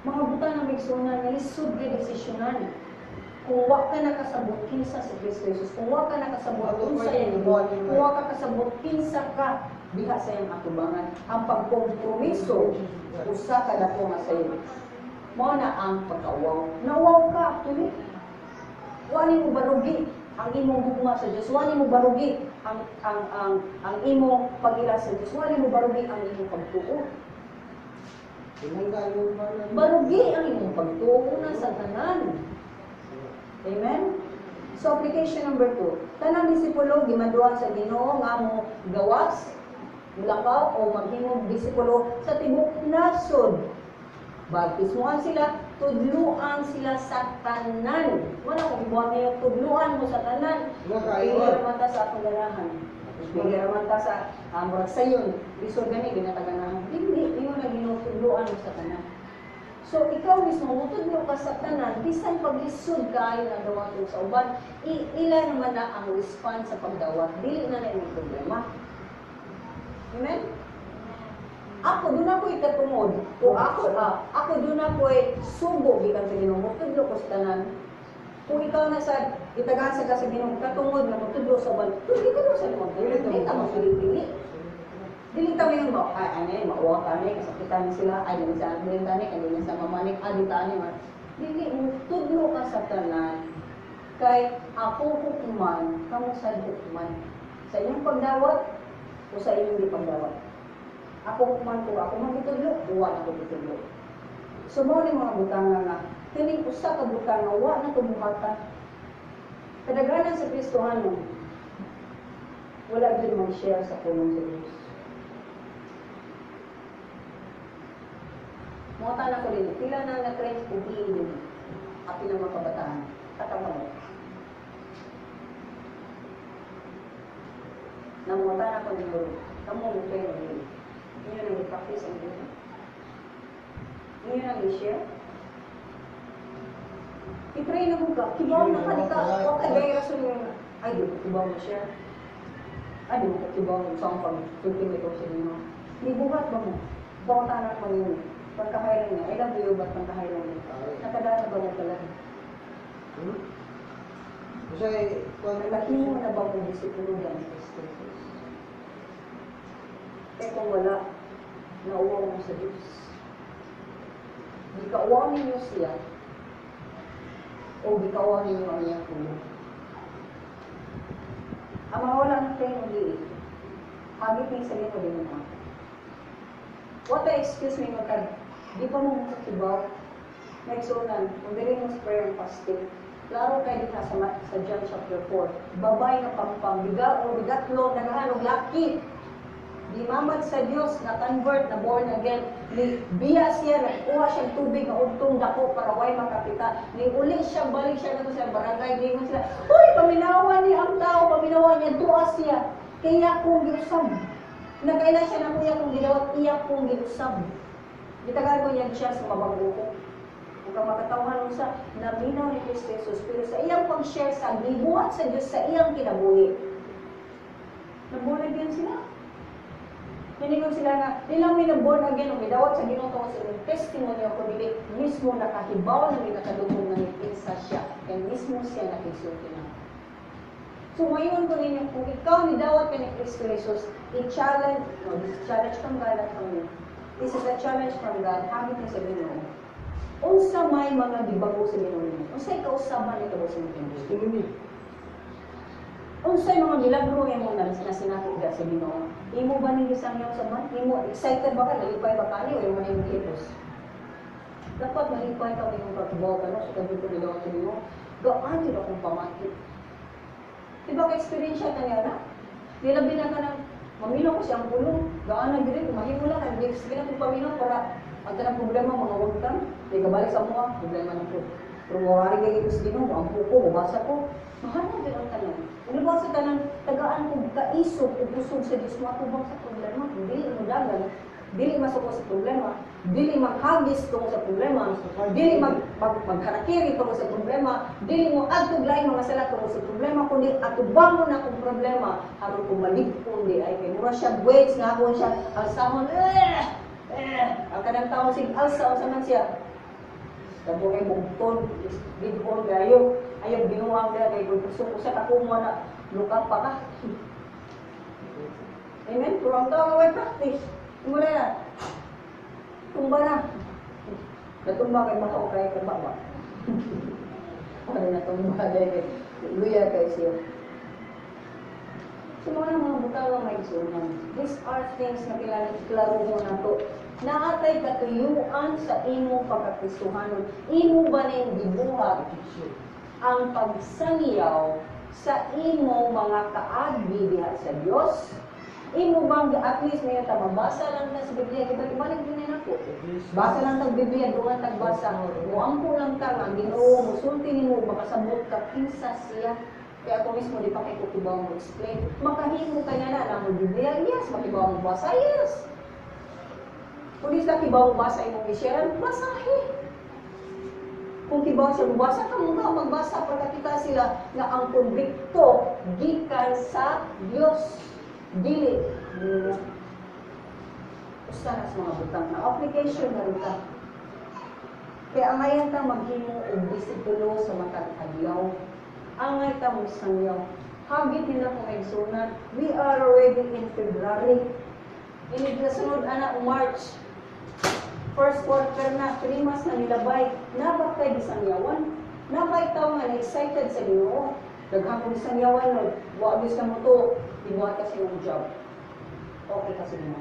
Mga buta ng bigsunan, nalisod kay desisyonan. Kung wa ka nakasabot kinsa sa Kristo Jesus, kung wa ka nakasabot unsa yan, kung wa ka kasabot kinsa ka diha sa iyang atubangan, ang pagkompromiso usa ka dako nga sa iyo. Mo na ang pagkawaw. Nawaw ka, actually. Wani mo barugi ang imong gugma sa Diyos. Wani mo barugi ang imong pag-ila sa Diyos. Wani mo barugi ang imong pagtuo. Barugi ang imong pagtuo na sa tanan. Amen? So, application number 2. Tanang disipulo, gimaduan sa Ginoo nga mo gawas, mulakaw, o maghimong disipulo sa tibok nasod. Baptismuhan sila, tudluan sila sa tanan. Wala kung ibuhat niyo, tudluan mo sa tanan. Pili naman ta sa atong ganahan. Pili naman ta sa murag sayon. Lisod gani, ginataganahan. Hindi, yun na ginutudluan mo sa tanan. So, ikaw mismo, mutudlo ka sa tanan, bisan paglisod ka ay nadawat sa uban, ila naman na ang response sa pagdawat. Dili na na yung problema. Amen? Ako doon ako ikatungod. Kung ako doon ako subo gikan sa Ginoo, mutudlo ko sa tanan. Kung ikaw na sa gitagan sa ka sa Ginoo, katungod na mutudlo sa ban, hindi ka na sa Ginoo. Dili ta mo pili. Dili ta mo yung mauwa ka ni kasakitan sila, ay dili sa atin tani, ay dili sa mamanik, di ta ni man. Dili mutudlo ka sa tanan. Kay ako hukuman, kamo sa hukuman. Sa inyong pagdawat o sa inyong di pagdawat. Ako magitudlo, uwa na ko gitudlo. So, mo ni mga butang nga, kining usa ka butang nga, uwa na ko buhatan. Kadaghanan sa Kristohano, wala din mag-share sa pulong sa Diyos. Mga tanan ko din, pila na na-train ko din, api ng mga kabataan, katawan mo. Namunta na ko din, kamo mo train ko din. Hindi na nag-practice ang Diyos. Hindi na nag-share. I-pray na mo ka. Kibaw na ka. Huwag ka gaya rason yung, ay, di ko kibaw mo share. Ay, di mo ka kibaw mo sa pag-tuting ito siya din mo. Hindi buhat ba mo? Bawang tanak mo yun. Pagkakailan niya. I love you, ba't pagkakailan niya? Nakadata ba mo talaga? Kasi, Nalaki mo na ba kung disipulo yan? Eh kung wala, nauwaw mo sa Diyos. Gikauwaw ninyo siya, o gikauwaw ninyo ang iyang tulong. Ang mga wala ng tayo ng liit, hagit ni sa ginoo din mo. What I excuse me, magkag, di pa mo makibaw, nagsunan, kung dili mo prayer and fasting, klaro kayo din sa John chapter 4, babay na pampang, bigat o bigatlo, nagahanog laki, di mamad sa Diyos, na convert, na born again, ni biya siya, nakuha siyang tubig, na ugtong dako para way makapita, ni uli siya, balik siya na sa barangay, di mo sila, uy, paminawan niya ang tao, paminawan niya, tuwa siya, kaya kong giusab. Nagkaila siya na kuya kong gidawat, iya kong giusab. Gitagal ko niya siya sa mabangbuko. Kung ka makatawhan mo sa naminaw ni Kristo Jesus, pero sa iyang pag-share sa gibuhat sa Diyos sa iyang kinabuhi. Nabuhay din sila. Ninigon sila nga, nilang may naborn again, o may dawat sa Ginoo tungkol sa inyong testimony ako, dili mismo nakahibaw na may nakadugong na nipinsa siya, kaya mismo siya nakisulti na. So ngayon ko ninyo, kung ikaw ni dawat ka ni Kristo Jesus, i-challenge, no, this is challenge from God at from you. This is a challenge from God, hangit na sa Ginoo. Unsa may mga gibago sa Ginoo niyo? Unsa ikaw usaban ito sa Ginoo? Tingin Unsay mga milagro mo na sinakit sa Ginoo? Imo ba ning isang yaw sa man? Imo excited ba ka nalipay ba kani o imo ning hipos? Dapat malipay ka ning pagbaw ka no sa kadto ni Ginoo sa Ginoo. Gaan jud akong pamakit. Diba ka experience ta niya na? Nilabi na ka nang mamino ko siyang pulong. Gaan na diri mahimo lang ang next gina ko pamino para ang tanang problema mga wagtan. Di ka balik sa mga problema na po. Pero mawari kayo sa Ginoo, ang puko, mabasa ko. Mahal na din ang tanan. Ano ba sa tanan, tagaan kong kaisog o busog sa Diyos, matubang sa problema, dili mo dagan, dili masuko sa problema, dili maghagis tungkol sa problema, dili magharakiri tungkol sa problema, dili mo agtuglain mga sala tungkol sa problema, kundi atubang mo na kong problema, haron kung maligpon di ay kay mura siya, weights nga ako siya, alsahon, ang kanang taong sig alsa, alsa man siya, Tabo kay bugton, bigpon gayo. Ayaw binuwang na kay gusto ko sa ako mo na luka pa ka. Amen? Kurang tao nga practice. Mula na. Tumba na. Natumba kay makaw kay kababa. Ano na tumba kay luya kay siya. So mga butawa may isunan. These are things na klaro mo na to. Naatay katuyuan sa imo pagkakristuhanon. Imo ba na yung gibuhat ang pagsangiyaw sa imo mga kaagbi diha sa Dios? Imo bang at least may mabasa lang ta sa Biblia, ibalik din ako. Basa lang ta Biblia, dungan tagbasa. Muampo lang ka nga Ginoo, musulti nimo makasabot ka kinsa siya. Kaya ako mismo di pa kay kukibaw mo explain. Makahimo ka na ang Biblia, yes, makibaw mo basa, yes. Kung di sila kibaw mo basa imong isyaran, basahin. Kung kibaw siya mabasa ka muna, magbasa pagkakita sila na ang konbikto gikan sa Diyos. Dili. Usta na sa mga butang na application na rin ka. Kaya angayan ka maghimo o disipulo sa matag adlaw. Angay ka mo sangyaw. Hagit nila kung may sunat. We are already in February. Inig na sunod ana March. First quarter na, 3 months na nilabay. Nabak kay disangyawan. Nabay tao nga na-excited sa Ginoo. Daghang disangyawan no. Wagis ka mo to. Ibuhat kasi yung job. Okay kasi mo.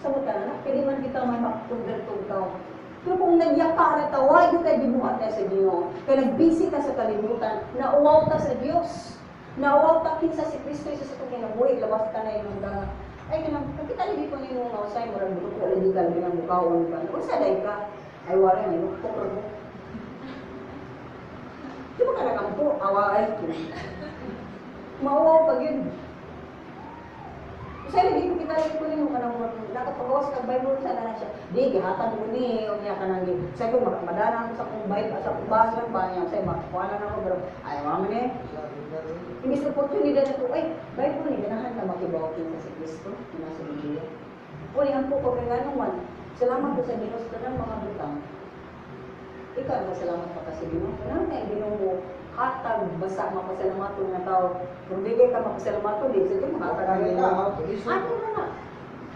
Sabot ka na, pwede man kita may makatugad-tug tao. Pero kung nagyakara ka, why do kayo bibuhat ka sa Ginoo? Kaya nagbisi ka sa kalimutan, nauwaw ka sa Diyos. Nauwaw ka kinsa si Kristo sa itong kinabuhi, labas ka na yung mga ay kanang kita lagi ko nimo nga usay murag buto ko lagi ka binang mukhaon ka. Unsa day ka? Ay wala ni ko ko. Di ba kana kampo away ko. Mauwaw pa gyud. Usay lagi ko kita lagi ko nimo kanang nakapagawas kag Bible sa na siya. Di gihatan mo ni unya kanang gi. Say ko madana ko sa kong Bible sa basa ba niya say wala na ko pero ay wa man eh. Imbis oportunidad na ito, ay, Bible ni, ganahan ka makibaw sa si Kristo, nasa Biblia. Uli, ang po ko kay nga naman, salamat ko sa Diyos ka ng mga butang. Ikaw, masalamat pa kasi Ginoo. Kailangan kaya Ginoo mo, hatag basa mapasalamaton nga tao. Kung di ka mapasalamaton, di sige makatag Kaya ka. ka, tulis Ano na?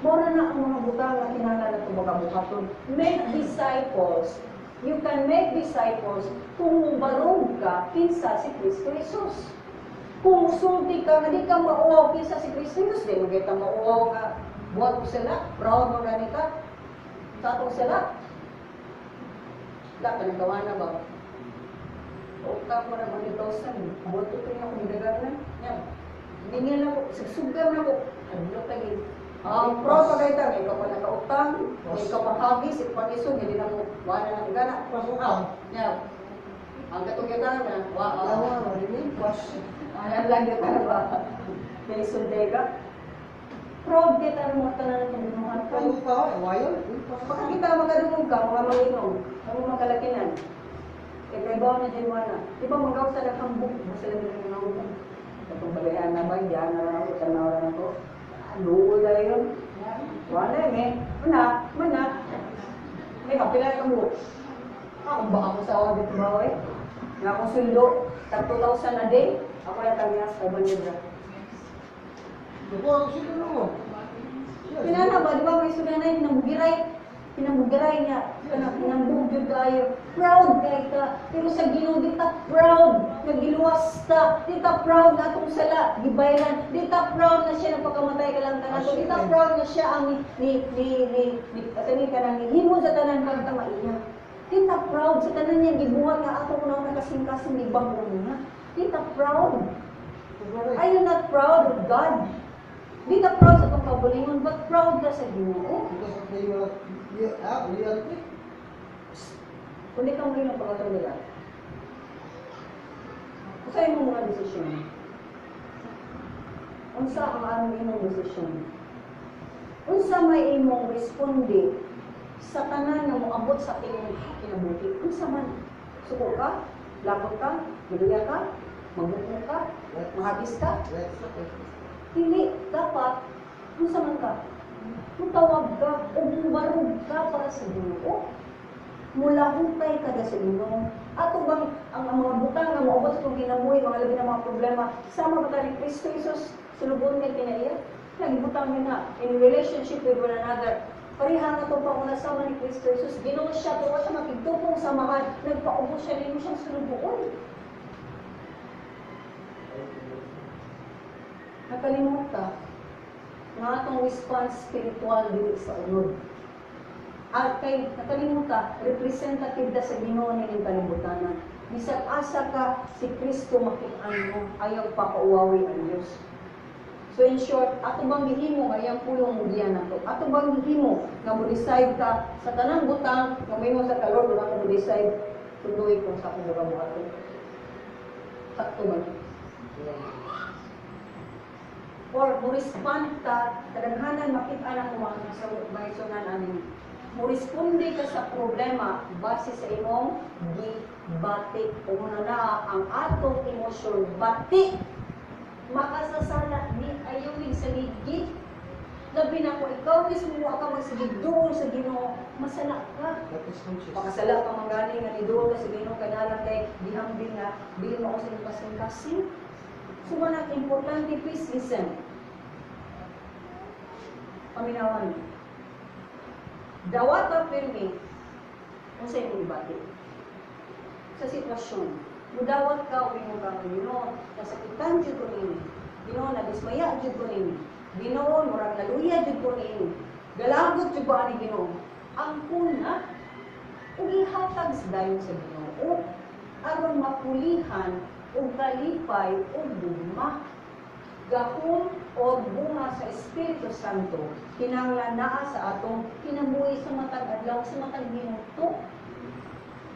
Mora na ang mga butang na kinahanglan nato mga buhaton. Make disciples. You can make disciples kung barog ka kinsa si Kristo Jesus. Kung sulti ka, hindi ka mauaw kinsa si Kristo Jesus, di mo kita mauaw ka. Buhat ko sila, proud mo gani ka. Sa atong sila. Wala ka nagawa na ba? O ka mo na mga 2,000. Buhat ko rin ako nagagalan. Yan. Hindi lang ako, sugsugam na ako. Ano tagin? Ang proud pa kayo tayo, ikaw pa nakautang, ikaw pa hagis, ikaw pa isog, hindi na mo, wala na gana. Pasukan. Yan. Ang katong kita na, wow. Awa, marinig, pas. Ayan lang kita na ba? May sundega. Proud kita ng mga tanan ng binuhat ka. Pagod ka, wayan. Baka kita magadumog ka, mga manginom, ang mga kalakinan. Kaibaw na dyan na. Di ba magaw sa nakambuk, basta lang ng mga utang. Katong balayan na ba, diyan na lang ako, tanaw na ako. Luo na yun. Wala yun eh. Mana. May kapila ka mo. Ako baka mo sa awa dito ba eh. Nga akong sundo, 2,000 a day. Ako yung tangyanas, 500 libra. Ako, ang sino mo? Pinana ba, di ba may sunanay, pinambugiray niya, pinambugyod kayo. Proud kay ka. Pero sa Ginoo di ta proud, nagiluwas ta. Di ta proud na atong sala, gibayran. Di ta proud na siya napakamatay ka lang tanan. Di ta proud na siya ang katani ka nang himo sa tanan pag ta maiya. Di ta proud sa tanan niya gibuhat nga ato kuno nakasing-kasing di bang niya. Di ta proud. Are you not proud of God? Di ka proud sa itong kabulingon, but proud ka sa Ginoo. Reality. Kung di ka muli ng pagkatong nila, usahin mo mga desisyon. Unsa ang aming imong desisyon? Unsa may imong responde sa tanan nga moabot sa imong kinabuhi? Unsa man? Suko ka? Lakot ka? Giluya ka? Magbuko ka? Mahagis ka? Hindi, dapat, unsa man ka? Mutawag ka o bumarog ka para sa Ginoo. Mula hutay ka sa Ginoo. Ato bang ang mga butang nga moabot sa itong kinabuhi, mga labi na mga problema, sama ba tayo ni Kristo Jesus, sulubon niya kinaiya? Nagibutang niya na, in relationship with one another. Pariha na itong pauna sama ni Kristo Jesus, Ginoo siya, tuwa siya makigtupong samahan, nagpaubos siya, hindi mo siyang sulubon. Nakalimot ka, nga atong response spiritual din sa unod. At kay nakalimutan, representative da sa Ginoo ni kalibutan. Bisag asa ka si Kristo makit-an mo, ayaw pa kauwawi ang Dios. So in short, ato bang gihimo nga iyang pulong mo diyan nato? Ato bang gihimo nga mo decide ka sa tanang butang nga may mo sa kalor do mo decide tunduy kung sa akong buhaton. Sakto ba? Or mo respond ka kadaghanan makit-an ako mga sunan aning mo responde ka sa problema base sa imong gibati. Kung na ang atong emosyon bati, makasasala ni ayunig sa ligid. Labi na ko, ikaw mismo mo ka magsigigdoon sa Ginoo, masala ka. Makasala ka mangani nga nidoon ka sa Ginoo kanala kay dihambing nga dili mo ako sa kasing-kasing. So manang importante, please listen. Paminawan. Dawat pirmi kung sa imong ibati. Sa sitwasyon, mudawat ka o imong kang Ginoo, nasakitan jud ko nini. Ginoo nadismaya jud ko nini. Ginoo murag naluya jud ko nini. Galagot jud ko ani Ginoo. Ang kuna ug ihatag sa dayon sa Ginoo aron mapulihan ug kalipay ug gugma. Gahom o bunga sa Espiritu Santo, kinahanglan naa sa atong kinabuhi sa matag adlaw, sa matag minuto.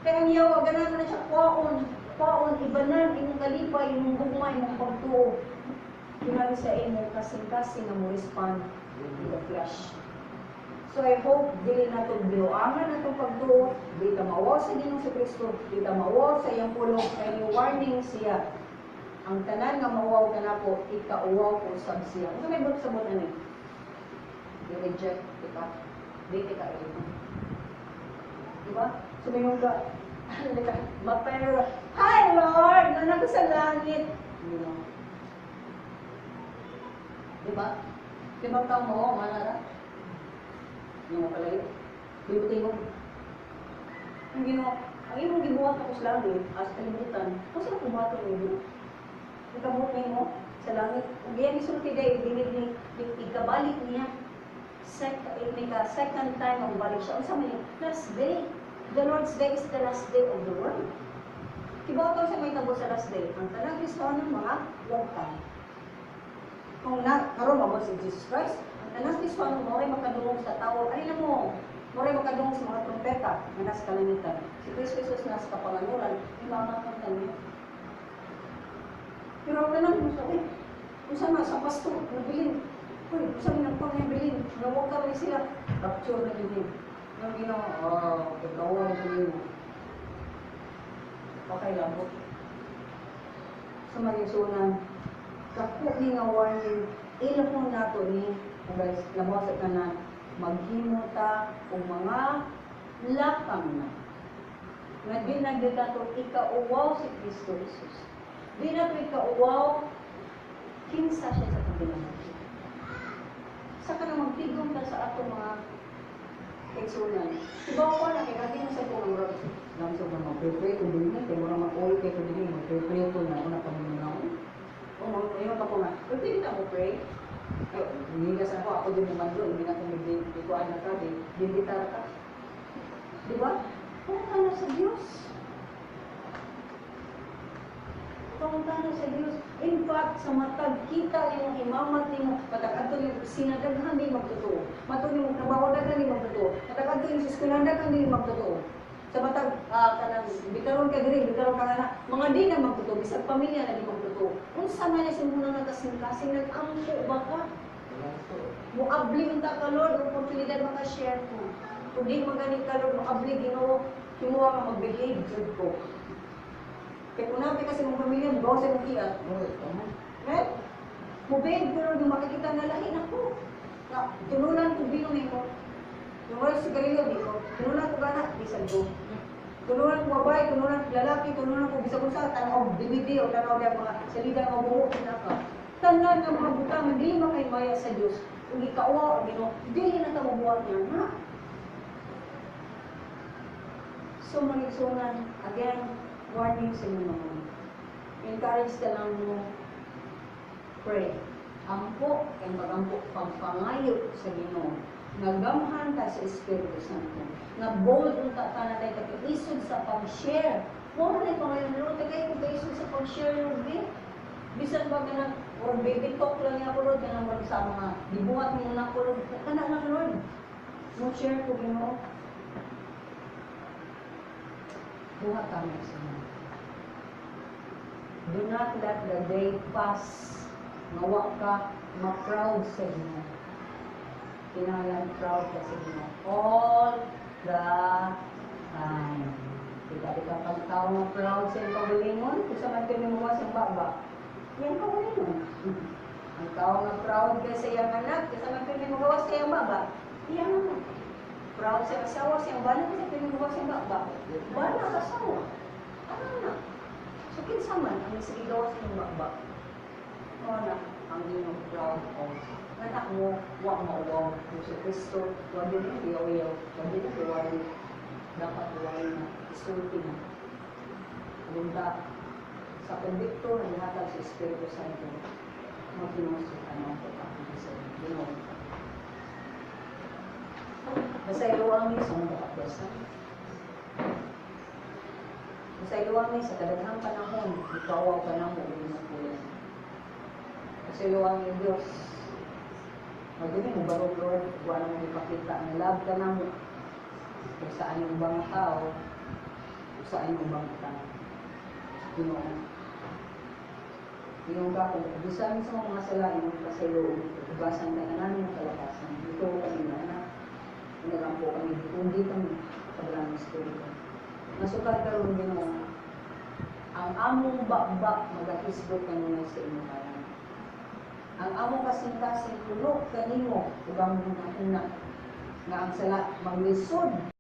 Kaya ang yawa, ganahan na siya, kwaon, ibanan, imong kalipay, imong gugma, imong pagtuo. Kinahanglan sa imong kasing-kasing na mo respond in the flesh. So I hope, dili na itong binuangan na itong pagtuo, di ka mawaw sa Ginoo sa Kristo, di ka mawaw sa iyang pulong, kaya warning siya. Ang tanan nga mawaw ka na po, ikauwaw ko sa siya. Kung may sa buta na i-reject kita, di kita ito. Diba? So may ka, Mapero. Hi Lord! Nanak ko sa langit. You know. Diba? Diba ka mo, manara? Yung mapalayo. Bibutin mo. Ang ginawa, ang imong gibuhat ako sa langit, as kalibutan, kasi na kumato mo. Ikabutin mo sa langit. Kung yan isulti day, dinignig, ikabalik niya. Second time ang balik siya. Ang sa mga last day. The Lord's day is the last day of the world. Kibaw sa may tabo sa last day. Ang tanang Kristiyano mga wagtan. Kung karon mabot si Jesus Christ, ang tanang Kristiyano mo rin makadungog sa tao. Ano na mo? Mo rin makadungog sa mga trompeta na nasa kalamitan. Si Kristo Jesus nasa kapanganuran, imamakanta niya. Pero ako na mo sa kung saan sa pasto, nabilin. Uy, kung saan nagpang nabilin, nawag kami sila. Rapture na bilin. Yung ginawa, pagkawang bilin. Okay lang po. Sa mayusunan, kapo ni nga warning, ilang po nato ni, guys, labas at na maghimo ta kung mga lakang na. Nga di nagdita to ikauwaw si Kristo Jesus. Di na to ikauwaw, kinsa siya sa kabilang. Saka na magtigong ta sa ato mga eksunan. Ibaw ko na, kaya natin sa itong mga lang sa mga mag-pray kung din niya, kaya mga mag-all kaya kung din niya, mag-pray ko na, una pa muna ako. O, ngayon pa ko nga, pero hindi na mag-pray. Hinigas ako, ako din naman doon, hindi na kung nag-ikuan na ka, dinditar ka. Di ba? Pumunta na sa Diyos. Pumunta na sa Diyos. In fact, sa matag kita yung imamat mo, matag-ato yung sinadaghan din magtotoo. Matag yung nabawadagan din magtotoo. Matag-ato yung siskulandagan din magtotoo. Sa matag, kanang, bitaron ka diri, bitaron ka na, mga di na magtotoo, bisag pamilya na di magtotoo. Kung sama niya simunang nagkasing-kasing, nag-ampo ba ka? Muabling ta ka, Lord, oportunidad maka-share ko. Kung di magaling ka, Lord, muabling, Ginoo, kinuha ka mag-behave, good ko. Kaya kung natin kasi mong pamilya, magawa sa mong iyat. Eh? Mubig ko rin yung makikita na lahi na ko. Na, tununan ko binong ko. Yung wala si Galileo, di ko. Tununan ko gana, di ko. Tununan ko babae, tununan ko lalaki, tununan ko bisa kung sa tanaw, DVD o tanaw niya mga salida ng mabuho, pinaka. Tanan ng mga butang, hindi makaimaya sa Diyos. Kung ikawa o gino, hindi na tamabuhat niya, ha? So, magigsunan, again, warning sa inyo naman. Encourage ka lang mo, pray. Ampo, kaya magampo, pagpangayo sa Ginoo. Nagamhan ka sa Espiritu Santo. Na-bold ang tatana tayo katiisod sa pag-share. Mura na ito ngayon, Lord, tagay kung kaisod sa pag-share yung bit. Bisan ba ka na, or baby talk lang niya ko, Lord, ka naman sa mga dibuhat mo na ko, Lord. Kana lang, Lord. Mo-share ko, Ginoo. Buhat kami sa inyo. Do not let the day pass. Mawa ka, ma-proud sa inyo. Kinahalan proud ka sa inyo. All the time. Kita pag tao na proud sa iyong pagalingon, kung sa man mo sa baba, yan pagalingon. Ang tao na proud ka sa iyong anak, kung sa man mo sa iyong baba, yan naman. Proud sa asawa, siyang bala kasi pinagawa siyang baba. Bala ang asawa. Ano na? So, kinsaman, ang isigawa siyang baba. O na, ang inyong proud of. Anak mo, huwag mauwaw. Kung si Kristo, huwag din ang iyaw-iyaw. Huwag din ang iwain. Dapat iwain na. Isulti na. Punta sa convictor na lahat sa Espiritu Santo. Magpinusukan ang pagkakita sa Ginoo. Basta iluwang ni sa mga kapyasan. Basta iluwang ni sa kadaghang panahon, ikawaw ka na mo ulit na kuya. Basta iluwang ni Diyos. Magdumi mo barog, Lord, buwan na mo ipakita ang love ka na mo. Kung saan yung bang tao, kung saan yung bang tao. Ginoo. Yung ka, kung bisan sa mga salain, kasi loob, ugasan ka na namin ang kalabasan. Ito kami na anak. Nagampo kami, hindi kami kabilang Espiritu. Nasukad ka rin din ang among bakbak mag-ahisbot ka nunay sa inyo kayan. Ang among kasing-kasing tulog kanimo, ugang muna una, nga ang sala, maglisod